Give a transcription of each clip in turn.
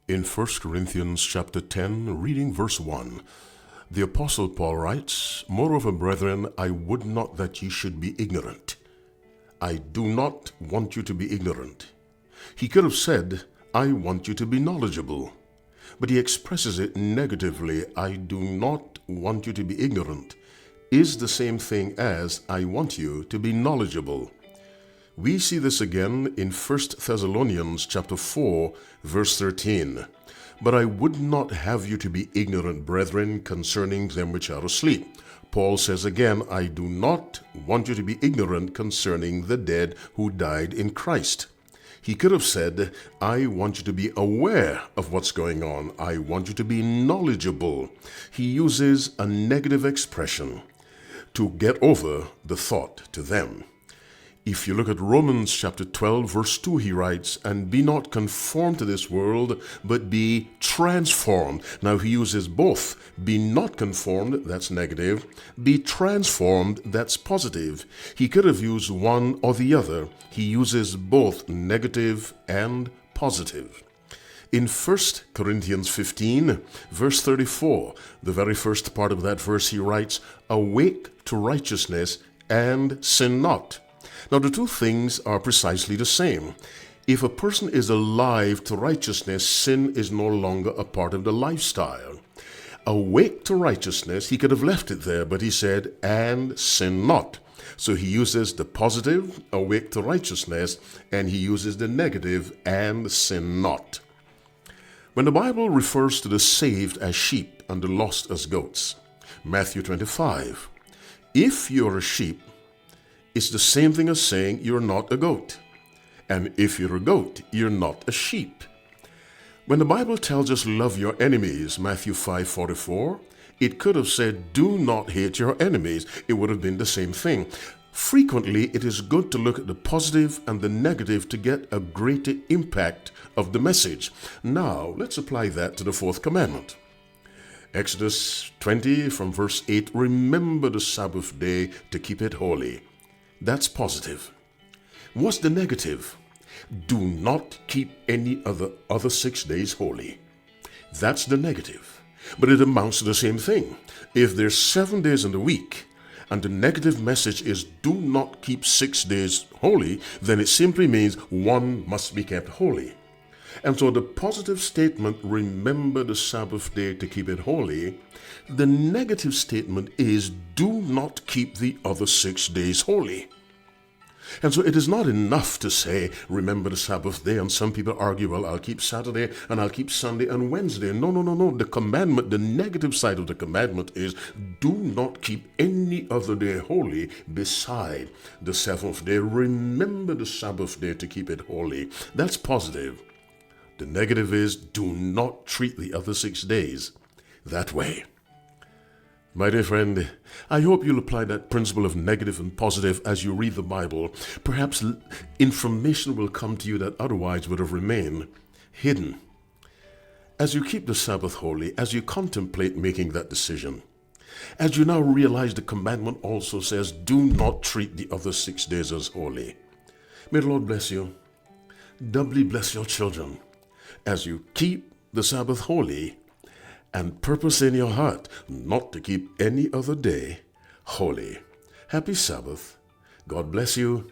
In 1 Corinthians chapter 10, reading verse 1, the Apostle Paul writes, "Moreover, brethren, I would not that ye should be ignorant." I do not want you to be ignorant. He could have said, I want you to be knowledgeable. But he expresses it negatively. I do not want you to be ignorant is the same thing as I want you to be knowledgeable. We see this again in 1 Thessalonians chapter 4, verse 13. "But I would not have you to be ignorant, brethren, concerning them which are asleep." Paul says again, I do not want you to be ignorant concerning the dead who died in Christ. He could have said, I want you to be aware of what's going on. I want you to be knowledgeable. He uses a negative expression to get over the thought to them. If you look at Romans chapter 12, verse 2, he writes, "And be not conformed to this world, but be transformed." Now he uses both. Be not conformed, that's negative. Be transformed, that's positive. He could have used one or the other. He uses both negative and positive. In 1 Corinthians 15, verse 34, the very first part of that verse, he writes, "Awake to righteousness and sin not." Now, the two things are precisely the same. If a person is alive to righteousness, sin is no longer a part of the lifestyle. Awake to righteousness, he could have left it there, but he said, and sin not. So he uses the positive, awake to righteousness, and he uses the negative, and sin not. When the Bible refers to the saved as sheep and the lost as goats, Matthew 25, if you're a sheep, it's the same thing as saying you're not a goat. And if you're a goat, you're not a sheep. When the Bible tells us love your enemies, Matthew 5:44, it could have said do not hate your enemies. It would have been the same thing. Frequently, it is good to look at the positive and the negative to get a greater impact of the message. Now, let's apply that to the fourth commandment. Exodus 20 from verse 8, "Remember the Sabbath day to keep it holy." That's positive. What's the negative? Do not keep any other 6 days holy. That's the negative. But it amounts to the same thing. If there's 7 days in the week, and the negative message is do not keep 6 days holy, then it simply means one must be kept holy. And so the positive statement, remember the Sabbath day to keep it holy, the negative statement is do not keep the other 6 days holy. And so it is not enough to say, remember the Sabbath day, and some people argue, well, I'll keep Saturday and I'll keep Sunday and Wednesday. No. The commandment, the negative side of the commandment is do not keep any other day holy beside the seventh day. Remember the Sabbath day to keep it holy. That's positive. The negative is do not treat the other 6 days that way. My dear friend, I hope you'll apply that principle of negative and positive as you read the Bible. Perhaps information will come to you that otherwise would have remained hidden. As you keep the Sabbath holy, as you contemplate making that decision, as you now realize the commandment also says, do not treat the other 6 days as holy. May the Lord bless you, doubly bless your children, as you keep the Sabbath holy and purpose in your heart not to keep any other day holy. Happy Sabbath. God bless you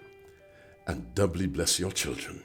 and doubly bless your children.